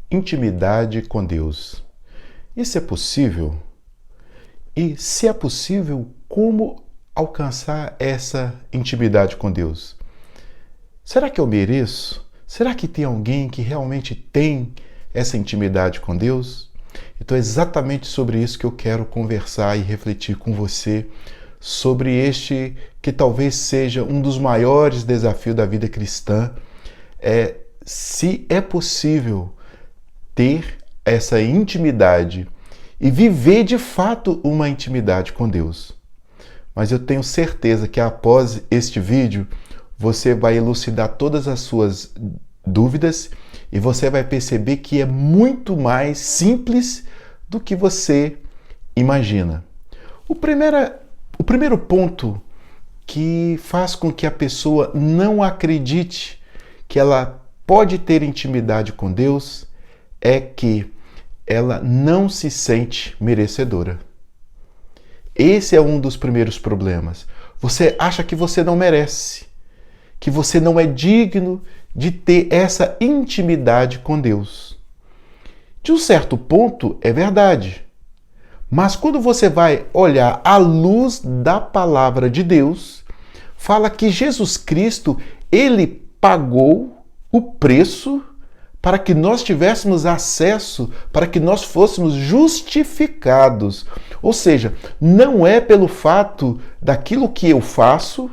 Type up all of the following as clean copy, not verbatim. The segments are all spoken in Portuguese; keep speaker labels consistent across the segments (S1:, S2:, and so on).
S1: intimidade com Deus. Isso é possível? E se é possível, como alcançar essa intimidade com Deus? Será que eu mereço? Será que tem alguém que realmente tem essa intimidade com Deus? Então é exatamente sobre isso que eu quero conversar e refletir com você, sobre este que talvez seja um dos maiores desafios da vida cristã, se é possível ter essa intimidade e viver de fato uma intimidade com Deus. Mas eu tenho certeza que após este vídeo você vai elucidar todas as suas dúvidas e você vai perceber que é muito mais simples do que você imagina. O primeiro ponto que faz com que a pessoa não acredite que ela pode ter intimidade com Deus é que ela não se sente merecedora. Esse é um dos primeiros problemas. Você acha que você não merece, que você não é digno de ter essa intimidade com Deus. De um certo ponto, é verdade. Mas quando você vai olhar à luz da palavra de Deus, fala que Jesus Cristo, ele pagou o preço para que nós tivéssemos acesso, para que nós fôssemos justificados. Ou seja, não é pelo fato daquilo que eu faço,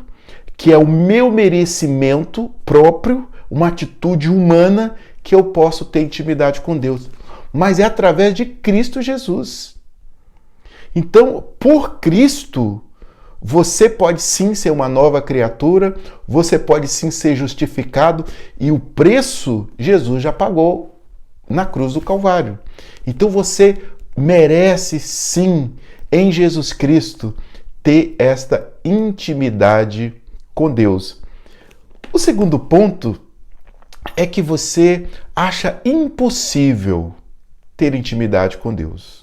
S1: que é o meu merecimento próprio, uma atitude humana, que eu posso ter intimidade com Deus. Mas é através de Cristo Jesus. Então, por Cristo, você pode sim ser uma nova criatura, você pode sim ser justificado e o preço Jesus já pagou na cruz do Calvário. Então você merece sim, em Jesus Cristo, ter esta intimidade com Deus. O segundo ponto é que você acha impossível ter intimidade com Deus.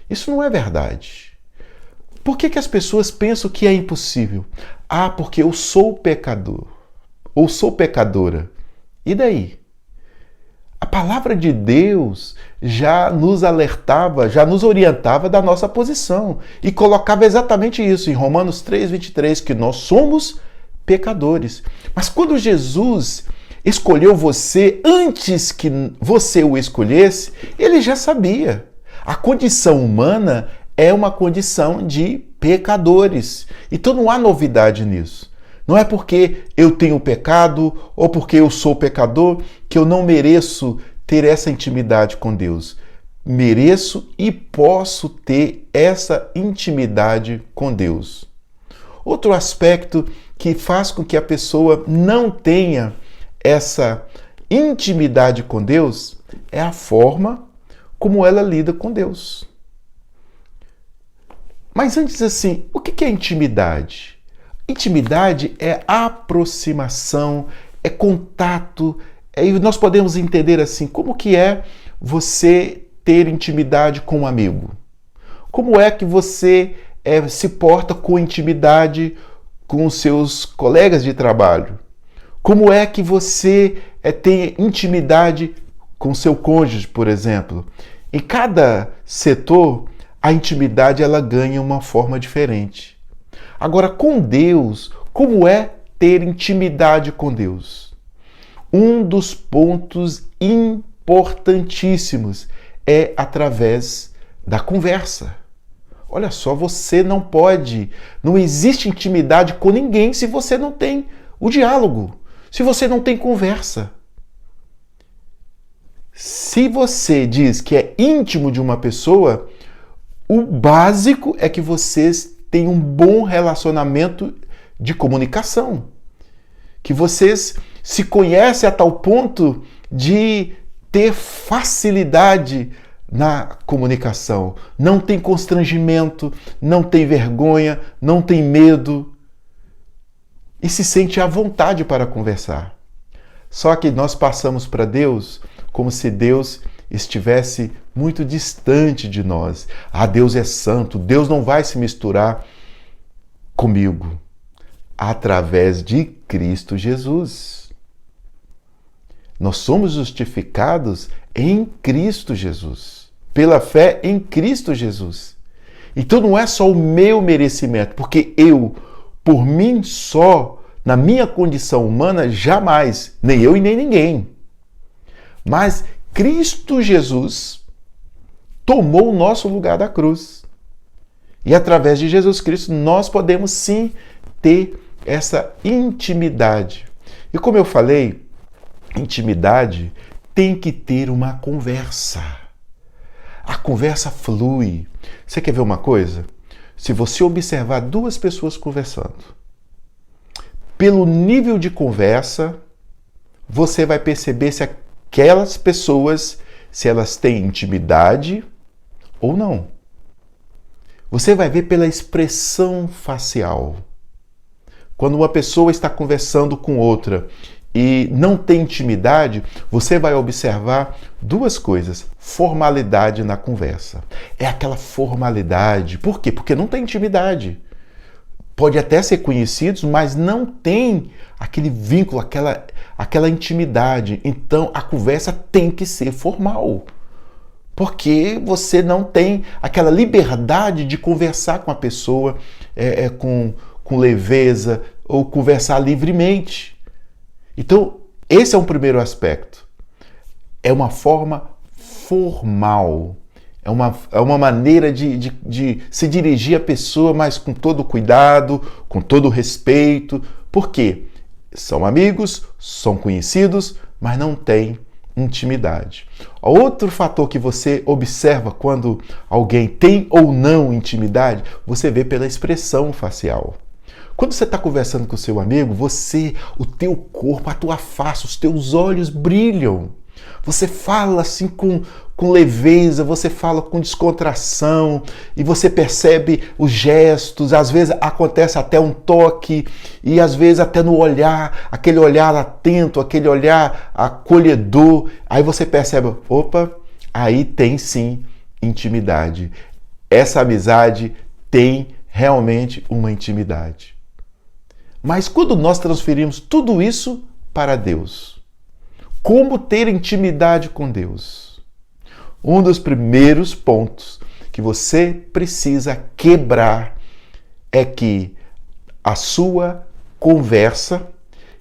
S1: Isso não é verdade. Por que as pessoas pensam que é impossível? Ah, porque eu sou pecador, ou sou pecadora. E daí? A palavra de Deus já nos alertava, já nos orientava da nossa posição e colocava exatamente isso em Romanos 3:23, que nós somos pecadores. Mas quando Jesus escolheu você antes que você o escolhesse, ele já sabia. A condição humana é uma condição de pecadores. Então não há novidade nisso. Não é porque eu tenho pecado ou porque eu sou pecador que eu não mereço ter essa intimidade com Deus. Mereço e posso ter essa intimidade com Deus. Outro aspecto que faz com que a pessoa não tenha essa intimidade com Deus é a forma como ela lida com Deus. Mas antes assim, o que é intimidade? Intimidade é aproximação, é contato, e nós podemos entender assim, como que é você ter intimidade com um amigo? Como é que você se porta com intimidade com os seus colegas de trabalho? Como é que você tem intimidade com seu cônjuge, por exemplo? Em cada setor, a intimidade ela ganha uma forma diferente. Agora, com Deus, como é ter intimidade com Deus? Um dos pontos importantíssimos é através da conversa. Olha só, você não existe intimidade com ninguém se você não tem o diálogo, se você não tem conversa. Se você diz que é íntimo de uma pessoa, o básico é que vocês tenham um bom relacionamento de comunicação. Que vocês se conhecem a tal ponto de ter facilidade na comunicação. Não tem constrangimento, não tem vergonha, não tem medo. E se sente à vontade para conversar. Só que nós passamos para Deus como se Deus estivesse muito distante de nós. Ah, Deus é santo, Deus não vai se misturar comigo. Através de Cristo Jesus. Nós somos justificados em Cristo Jesus, pela fé em Cristo Jesus. Então não é só o meu merecimento, porque eu, por mim só, na minha condição humana, jamais, nem eu e nem ninguém. Mas Cristo Jesus tomou o nosso lugar da cruz. E através de Jesus Cristo nós podemos sim ter essa intimidade. E como eu falei, intimidade tem que ter uma conversa. A conversa flui. Você quer ver uma coisa? Se você observar duas pessoas conversando, pelo nível de conversa, você vai perceber se aquelas pessoas, se elas têm intimidade ou não. Você vai ver pela expressão facial. Quando uma pessoa está conversando com outra e não tem intimidade, você vai observar duas coisas. Formalidade na conversa. É aquela formalidade. Por quê? Porque não tem intimidade. Pode até ser conhecidos, mas não tem aquele vínculo, aquela intimidade. Então, a conversa tem que ser formal. Porque você não tem aquela liberdade de conversar com a pessoa com leveza ou conversar livremente. Então, esse é um primeiro aspecto. É uma forma formal. É uma maneira de se dirigir à pessoa, mas com todo cuidado, com todo respeito. Por quê? São amigos, são conhecidos, mas não têm intimidade. Outro fator que você observa quando alguém tem ou não intimidade, você vê pela expressão facial. Quando você está conversando com o seu amigo, o teu corpo, a tua face, os teus olhos brilham. Você fala assim com leveza, você fala com descontração e você percebe os gestos, às vezes acontece até um toque e às vezes até no olhar, aquele olhar atento, aquele olhar acolhedor, aí você percebe, opa, aí tem sim intimidade. Essa amizade tem realmente uma intimidade. Mas quando nós transferimos tudo isso para Deus, como ter intimidade com Deus? Um dos primeiros pontos que você precisa quebrar é que a sua conversa,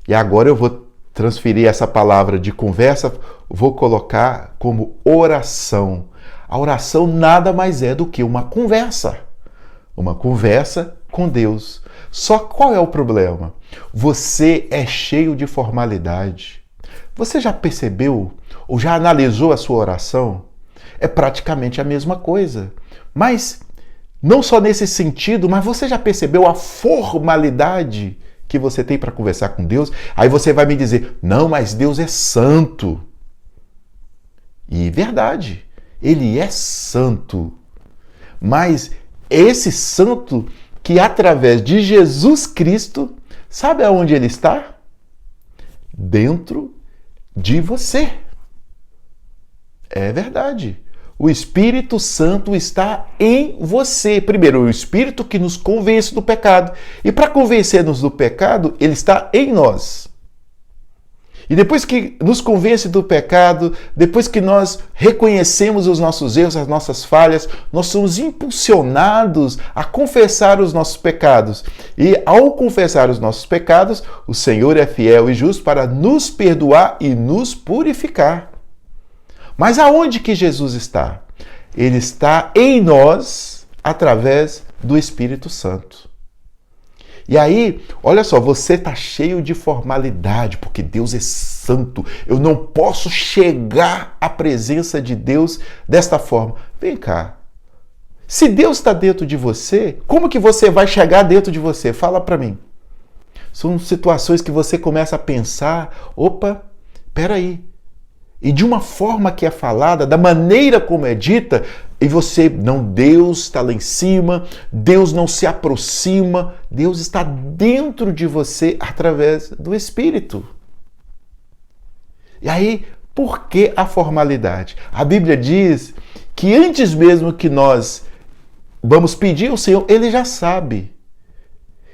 S1: e agora eu vou transferir essa palavra de conversa, vou colocar como oração. A oração nada mais é do que uma conversa com Deus. Só qual é o problema? Você é cheio de formalidade. Você já percebeu ou já analisou a sua oração? É praticamente a mesma coisa. Mas não só nesse sentido, mas você já percebeu a formalidade que você tem para conversar com Deus? Aí você vai me dizer, não, mas Deus é santo. E verdade, Ele é santo. Mas esse santo que através de Jesus Cristo, sabe aonde Ele está? Dentro de você. É verdade. O Espírito Santo está em você. Primeiro, o Espírito que nos convence do pecado. E para convencer-nos do pecado, ele está em nós. E depois que nos convence do pecado, depois que nós reconhecemos os nossos erros, as nossas falhas, nós somos impulsionados a confessar os nossos pecados. E ao confessar os nossos pecados, o Senhor é fiel e justo para nos perdoar e nos purificar. Mas aonde que Jesus está? Ele está em nós através do Espírito Santo. E aí, olha só, você está cheio de formalidade, porque Deus é santo. Eu não posso chegar à presença de Deus desta forma. Vem cá. Se Deus está dentro de você, como que você vai chegar dentro de você? Fala para mim. São situações que você começa a pensar, opa, peraí. E de uma forma que é falada, da maneira como é dita, e você, não, Deus está lá em cima, Deus não se aproxima, Deus está dentro de você através do Espírito. E aí, por que a formalidade? A Bíblia diz que antes mesmo que nós vamos pedir ao Senhor, Ele já sabe.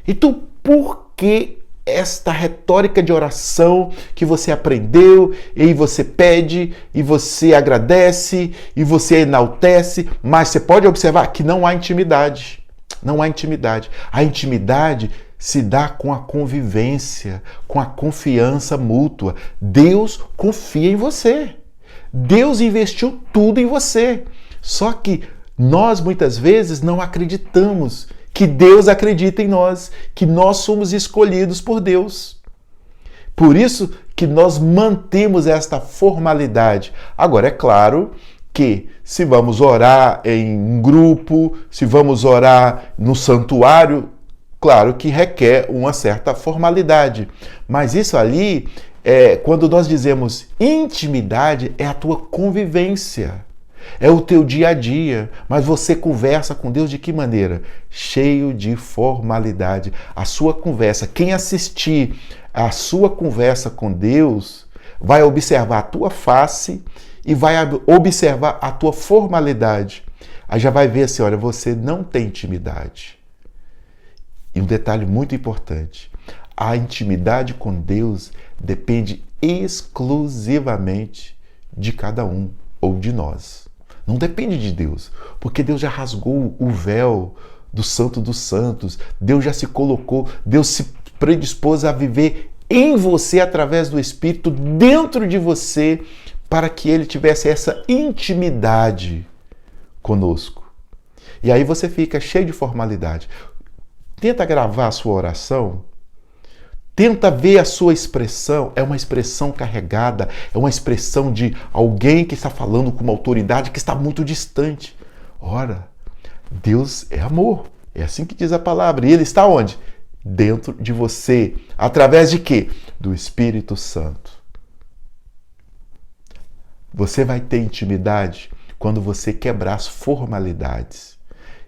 S1: Então, por que esta retórica de oração que você aprendeu, e você pede, e você agradece, e você enaltece, mas você pode observar que não há intimidade. Não há intimidade. A intimidade se dá com a convivência, com a confiança mútua. Deus confia em você. Deus investiu tudo em você. Só que nós muitas vezes não acreditamos que Deus acredita em nós, que nós somos escolhidos por Deus. Por isso que nós mantemos esta formalidade. Agora, é claro que se vamos orar em um grupo, se vamos orar no santuário, claro que requer uma certa formalidade. Mas isso ali, quando nós dizemos intimidade, é a tua convivência. É o teu dia a dia, mas você conversa com Deus de que maneira? Cheio de formalidade. A sua conversa, quem assistir a sua conversa com Deus, vai observar a tua face e vai observar a tua formalidade. Aí já vai ver assim, olha, você não tem intimidade. E um detalhe muito importante, a intimidade com Deus depende exclusivamente de cada um ou de nós. Não depende de Deus, porque Deus já rasgou o véu do Santo dos Santos, Deus já se colocou, Deus se predispôs a viver em você através do Espírito, dentro de você, para que Ele tivesse essa intimidade conosco. E aí você fica cheio de formalidade. Tenta gravar a sua oração. Tenta ver a sua expressão, é uma expressão carregada, é uma expressão de alguém que está falando com uma autoridade que está muito distante. Ora, Deus é amor, é assim que diz a palavra. E Ele está onde? Dentro de você. Através de quê? Do Espírito Santo. Você vai ter intimidade quando você quebrar as formalidades.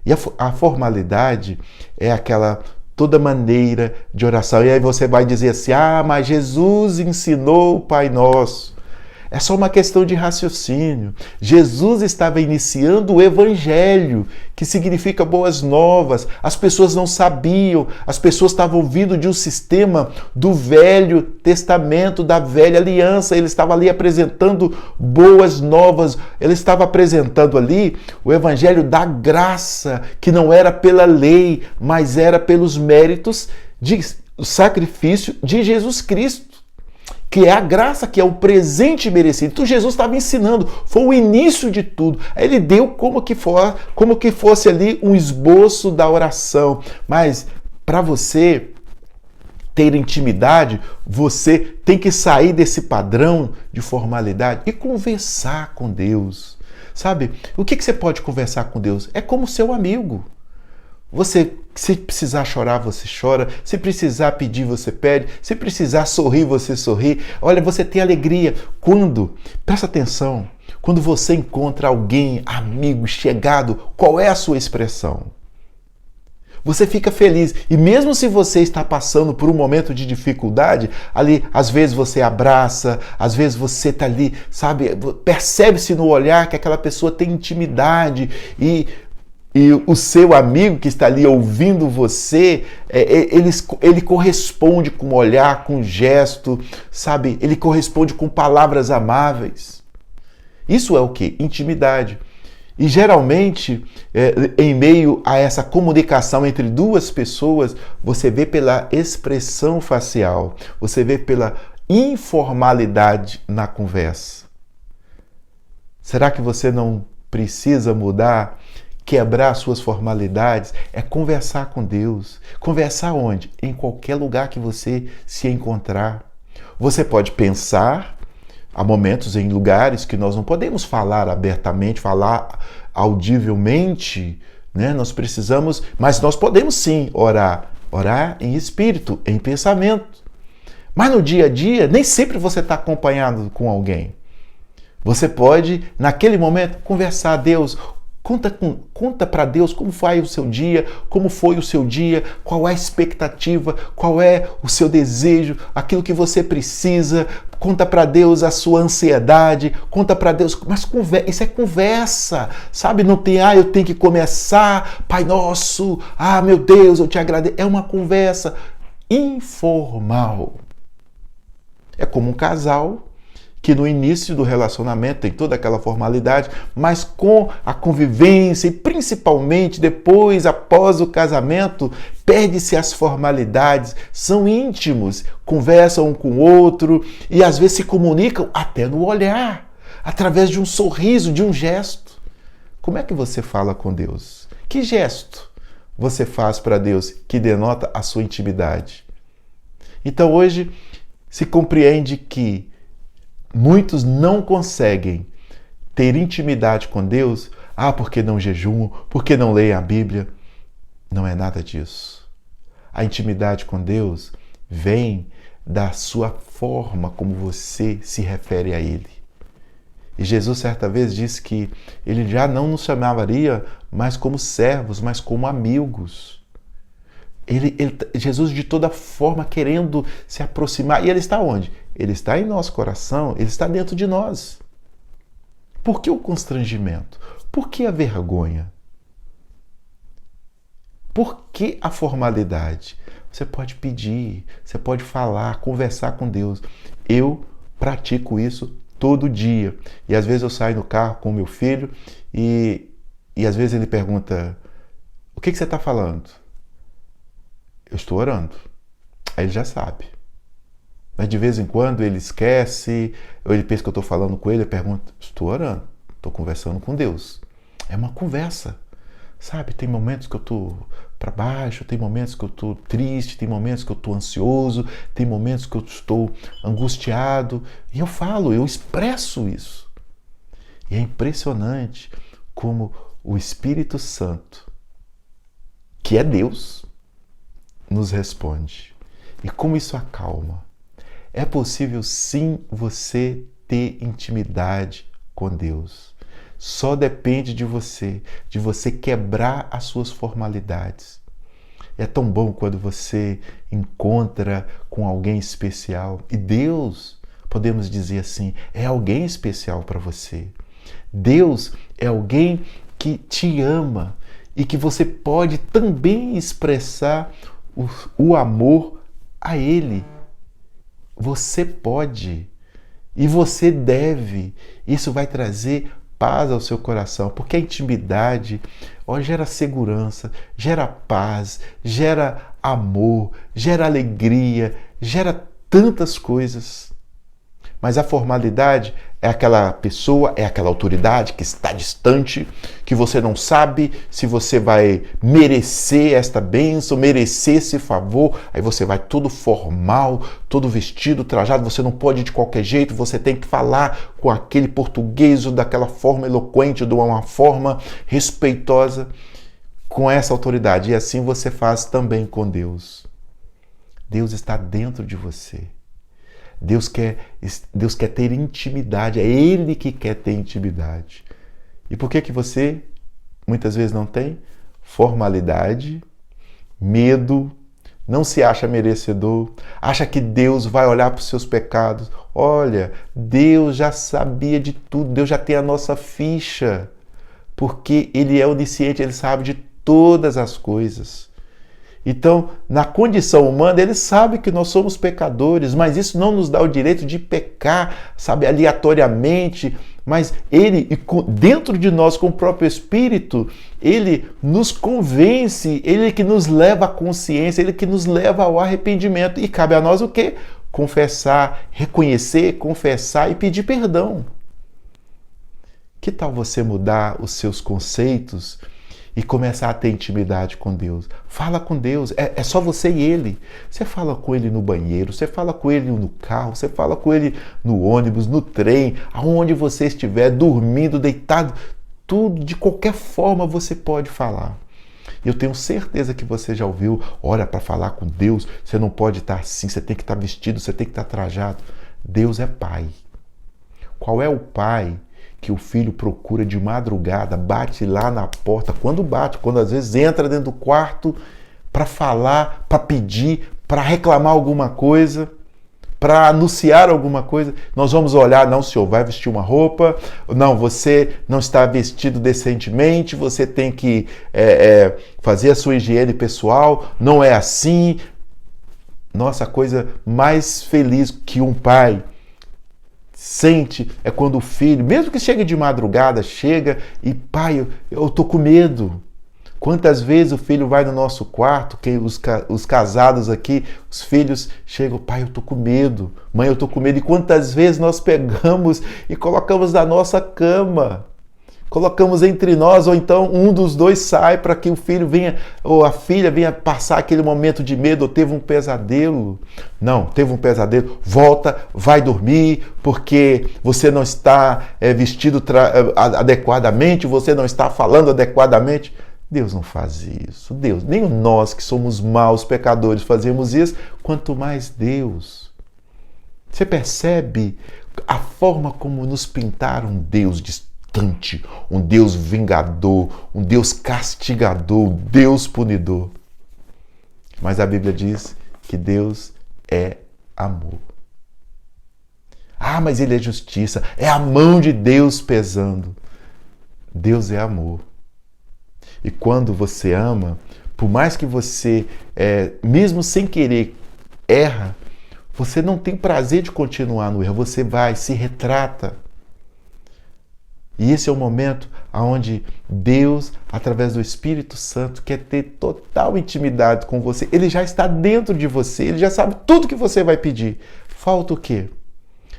S1: E a formalidade é aquela toda maneira de oração. E aí você vai dizer assim, mas Jesus ensinou o Pai Nosso. É só uma questão de raciocínio. Jesus estava iniciando o Evangelho, que significa boas novas. As pessoas não sabiam, as pessoas estavam vindo de um sistema do Velho Testamento, da Velha Aliança. Ele estava ali apresentando boas novas, ele estava apresentando ali o Evangelho da graça, que não era pela lei, mas era pelos méritos do sacrifício de Jesus Cristo, que é a graça, que é o presente merecido. Então Jesus estava ensinando, foi o início de tudo. Aí ele deu como que fosse ali um esboço da oração. Mas para você ter intimidade, você tem que sair desse padrão de formalidade e conversar com Deus. Sabe, o que você pode conversar com Deus? É como seu amigo. Você, se precisar chorar, você chora. Se precisar pedir, você pede. Se precisar sorrir, você sorri. Olha, você tem alegria presta atenção, quando você encontra alguém, amigo, chegado, qual é a sua expressão? Você fica feliz. E mesmo se você está passando por um momento de dificuldade, ali, às vezes você abraça, às vezes você está ali, sabe, percebe-se no olhar que aquela pessoa tem intimidade e o seu amigo que está ali ouvindo você, ele corresponde com um olhar, com um gesto, sabe? Ele corresponde com palavras amáveis. Isso é o quê? Intimidade. E geralmente, em meio a essa comunicação entre duas pessoas, você vê pela expressão facial, você vê pela informalidade na conversa. Será que você não precisa mudar? Quebrar suas formalidades é conversar com Deus. Conversar onde? Em qualquer lugar que você se encontrar. Você pode pensar, há momentos em lugares que nós não podemos falar abertamente, falar audivelmente, né? Mas nós podemos sim orar. Orar em espírito, em pensamento. Mas no dia a dia, nem sempre você está acompanhado com alguém. Você pode, naquele momento, conversar a Deus. Conta para Deus como foi o seu dia, qual é a expectativa, qual é o seu desejo, aquilo que você precisa. Conta para Deus a sua ansiedade, conta para Deus, mas isso é conversa, sabe? Não tem, eu tenho que começar, Pai Nosso, meu Deus, eu te agradeço. É uma conversa. informal. É como um casal que no início do relacionamento tem toda aquela formalidade, mas com a convivência e principalmente depois, após o casamento, perde-se as formalidades, são íntimos, conversam um com o outro e às vezes se comunicam até no olhar, através de um sorriso, de um gesto. Como é que você fala com Deus? Que gesto você faz para Deus que denota a sua intimidade? Então hoje se compreende que muitos não conseguem ter intimidade com Deus, porque não jejuam, porque não leem a Bíblia. Não é nada disso. A intimidade com Deus vem da sua forma como você se refere a Ele. E Jesus certa vez disse que Ele já não nos chamaria mais como servos, mas como amigos. Jesus de toda forma querendo se aproximar. E Ele está onde? Ele está em nosso coração, Ele está dentro de nós. Por que o constrangimento? Por que a vergonha? Por que a formalidade? Você pode pedir, você pode falar, conversar com Deus. Eu pratico isso todo dia. E às vezes eu saio no carro com o meu filho e às vezes ele pergunta: o que você está falando? Eu estou orando. Aí ele já sabe. Mas de vez em quando ele esquece, ou ele pensa que eu estou falando com ele, eu pergunto: estou orando, estou conversando com Deus. É uma conversa, sabe? Tem momentos que eu estou para baixo, tem momentos que eu estou triste, tem momentos que eu estou ansioso, tem momentos que eu estou angustiado. E eu falo, eu expresso isso. E é impressionante como o Espírito Santo, que é Deus, nos responde. E como isso acalma. É possível sim você ter intimidade com Deus. Só depende de você quebrar as suas formalidades. É tão bom quando você encontra com alguém especial. E Deus, podemos dizer assim, é alguém especial para você. Deus é alguém que te ama e que você pode também expressar o amor a Ele. Você pode e você deve. Isso vai trazer paz ao seu coração, porque a intimidade gera segurança, gera paz, gera amor, gera alegria, gera tantas coisas. Mas a formalidade é aquela pessoa, é aquela autoridade que está distante, que você não sabe se você vai merecer esta bênção, merecer esse favor. Aí você vai todo formal, todo vestido, trajado, você não pode ir de qualquer jeito, você tem que falar com aquele português ou daquela forma eloquente, de uma forma respeitosa com essa autoridade. E assim você faz também com Deus. Deus está dentro de você. Deus quer ter intimidade, é Ele que quer ter intimidade. E por que você muitas vezes não tem? Formalidade, medo, não se acha merecedor, acha que Deus vai olhar para os seus pecados. Olha, Deus já sabia de tudo, Deus já tem a nossa ficha, porque Ele é onisciente, Ele sabe de todas as coisas. Então, na condição humana, Ele sabe que nós somos pecadores, mas isso não nos dá o direito de pecar, sabe, aleatoriamente. Mas Ele, dentro de nós, com o próprio Espírito, Ele nos convence, Ele que nos leva à consciência, Ele que nos leva ao arrependimento. E cabe a nós o quê? Confessar, reconhecer, confessar e pedir perdão. Que tal você mudar os seus conceitos e começar a ter intimidade com Deus? Fala com Deus, é só você e Ele. Você fala com Ele no banheiro, você fala com Ele no carro, você fala com Ele no ônibus, no trem, aonde você estiver, dormindo, deitado, tudo, de qualquer forma você pode falar. Eu tenho certeza que você já ouviu, olha, para falar com Deus, você não pode estar assim, você tem que estar vestido, você tem que estar trajado. Deus é Pai. Qual é o pai que o filho procura de madrugada, bate lá na porta, quando às vezes entra dentro do quarto para falar, para pedir, para reclamar alguma coisa, para anunciar alguma coisa? Nós vamos olhar, não, senhor, vai vestir uma roupa, não, você não está vestido decentemente, você tem que fazer a sua higiene pessoal, não é assim. Nossa, a coisa mais feliz que um pai sente é quando o filho, mesmo que chegue de madrugada, chega e pai, eu tô com medo. Quantas vezes o filho vai no nosso quarto, que os casados aqui, os filhos chegam, pai, eu tô com medo, mãe, eu tô com medo. E quantas vezes nós pegamos e colocamos na nossa cama, colocamos entre nós, ou então um dos dois sai para que o filho venha, ou a filha venha passar aquele momento de medo, ou teve um pesadelo. Não, teve um pesadelo, volta, vai dormir, porque você não está vestido adequadamente, você não está falando adequadamente. Deus não faz isso. Deus, nem nós que somos maus pecadores fazemos isso, quanto mais Deus. Você percebe a forma como nos pintaram um Deus distante, um Deus vingador, um Deus castigador, um Deus punidor. Mas a Bíblia diz que Deus é amor. Ah, mas Ele é justiça, é a mão de Deus pesando. Deus é amor. E quando você ama, por mais que você, mesmo sem querer, erra, você não tem prazer de continuar no erro, você vai, se retrata. E esse é o momento onde Deus, através do Espírito Santo, quer ter total intimidade com você. Ele já está dentro de você, Ele já sabe tudo que você vai pedir. Falta o quê?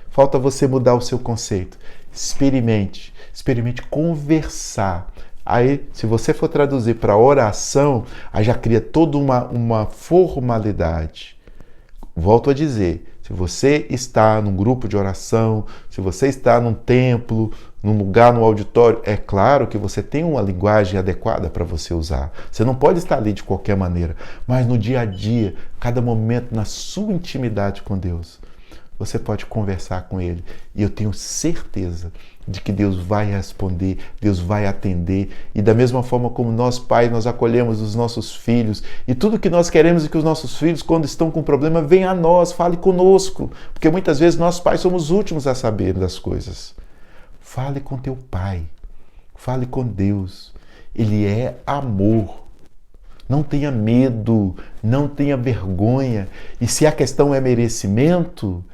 S1: Falta você mudar o seu conceito. Experimente conversar. Aí, se você for traduzir para oração, aí já cria toda uma formalidade. Volto a dizer, se você está num grupo de oração, se você está num templo, num lugar, no auditório, é claro que você tem uma linguagem adequada para você usar. Você não pode estar ali de qualquer maneira, mas no dia a dia, cada momento, na sua intimidade com Deus, você pode conversar com Ele. E eu tenho certeza de que Deus vai responder, Deus vai atender. E da mesma forma como nós, pais, nós acolhemos os nossos filhos. E tudo que nós queremos é que os nossos filhos, quando estão com problema, venham a nós, fale conosco. Porque muitas vezes nós, pais, somos os últimos a saber das coisas. Fale com teu pai. Fale com Deus. Ele é amor. Não tenha medo, não tenha vergonha. E se a questão é merecimento,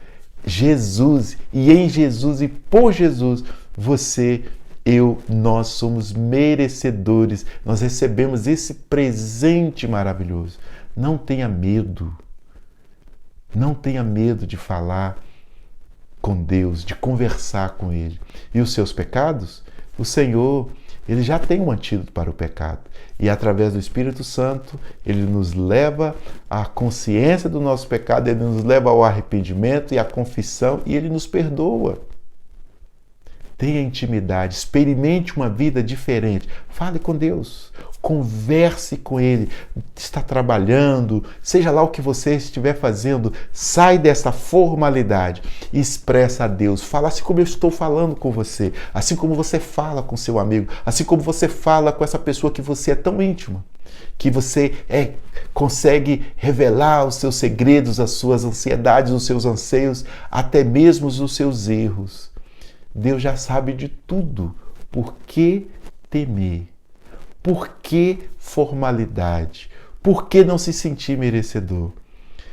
S1: Jesus, e em Jesus e por Jesus, você, eu, nós somos merecedores. Nós recebemos esse presente maravilhoso. Não tenha medo. Não tenha medo de falar com Deus, de conversar com Ele. E os seus pecados? O Senhor, Ele já tem um antídoto para o pecado. E através do Espírito Santo, Ele nos leva à consciência do nosso pecado, Ele nos leva ao arrependimento e à confissão, e Ele nos perdoa. Tenha intimidade, experimente uma vida diferente. Fale com Deus, converse com Ele. Está trabalhando, seja lá o que você estiver fazendo, sai dessa formalidade e expressa a Deus. Fala assim como eu estou falando com você, assim como você fala com seu amigo, assim como você fala com essa pessoa que você é tão íntima, que você consegue revelar os seus segredos, as suas ansiedades, os seus anseios, até mesmo os seus erros. Deus já sabe de tudo. Por que temer? Por que formalidade? Por que não se sentir merecedor?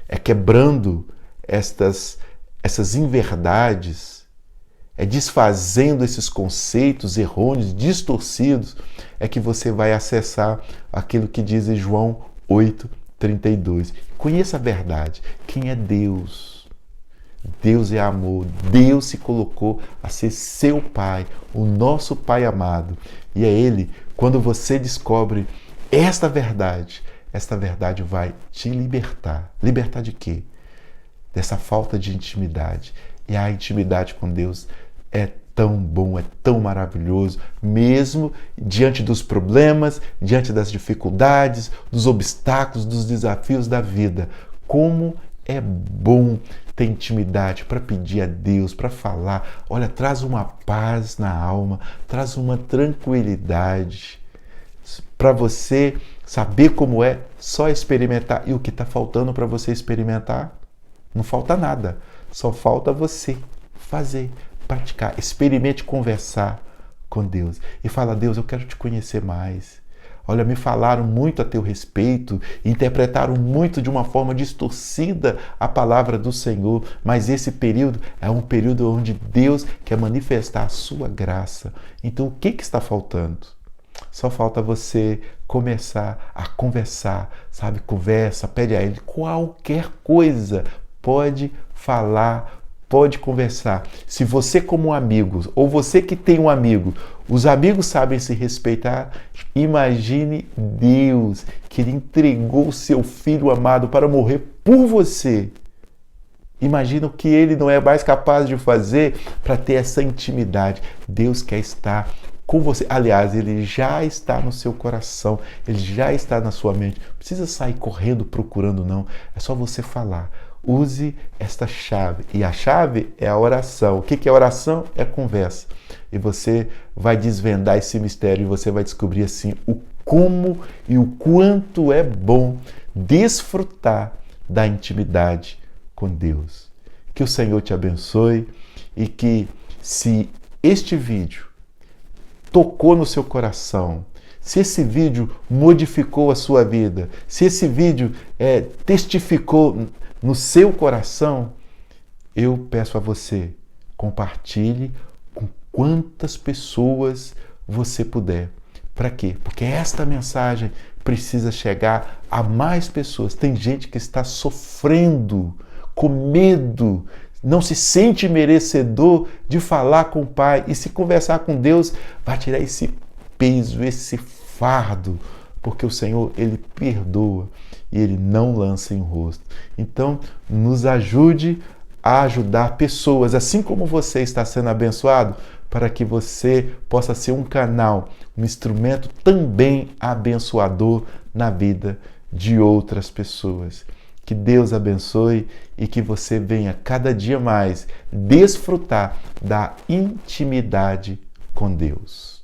S1: É quebrando essas inverdades, é desfazendo esses conceitos errôneos, distorcidos, é que você vai acessar aquilo que diz em João 8:32. Conheça a verdade. Quem é Deus? Deus é amor, Deus se colocou a ser seu Pai, o nosso Pai amado. E é Ele, quando você descobre esta verdade vai te libertar. Libertar de quê? Dessa falta de intimidade. E a intimidade com Deus é tão bom, é tão maravilhoso, mesmo diante dos problemas, diante das dificuldades, dos obstáculos, dos desafios da vida. Como é bom ter intimidade para pedir a Deus, para falar. Olha, traz uma paz na alma, traz uma tranquilidade para você saber como é, só experimentar. E o que está faltando para você experimentar? Não falta nada, só falta você fazer, praticar. Experimente conversar com Deus e fala: Deus, eu quero te conhecer mais. Olha, me falaram muito a teu respeito, interpretaram muito de uma forma distorcida a palavra do Senhor, mas esse período é um período onde Deus quer manifestar a sua graça. Então, o que está faltando? Só falta você começar a conversar, sabe? Conversa, pede a Ele qualquer coisa, pode falar, pode conversar. Se você como um amigo, ou você que tem um amigo, os amigos sabem se respeitar, imagine Deus, que Ele entregou o seu Filho amado para morrer por você. Imagina o que Ele não é mais capaz de fazer para ter essa intimidade. Deus quer estar com você. Aliás, Ele já está no seu coração, Ele já está na sua mente. Não precisa sair correndo procurando, não. É só você falar. Use esta chave. E a chave é a oração. O que é oração? É conversa. E você vai desvendar esse mistério e você vai descobrir assim o como e o quanto é bom desfrutar da intimidade com Deus. Que o Senhor te abençoe e que, se este vídeo tocou no seu coração, se esse vídeo modificou a sua vida, se esse vídeo testificou no seu coração, eu peço a você, compartilhe com quantas pessoas você puder. Para quê? Porque esta mensagem precisa chegar a mais pessoas. Tem gente que está sofrendo, com medo, não se sente merecedor de falar com o Pai, e se conversar com Deus, vai tirar esse peso, esse fardo, porque o Senhor, Ele perdoa e Ele não lança em rosto. Então, nos ajude a ajudar pessoas, assim como você está sendo abençoado, para que você possa ser um canal, um instrumento também abençoador na vida de outras pessoas. Que Deus abençoe e que você venha cada dia mais desfrutar da intimidade com Deus.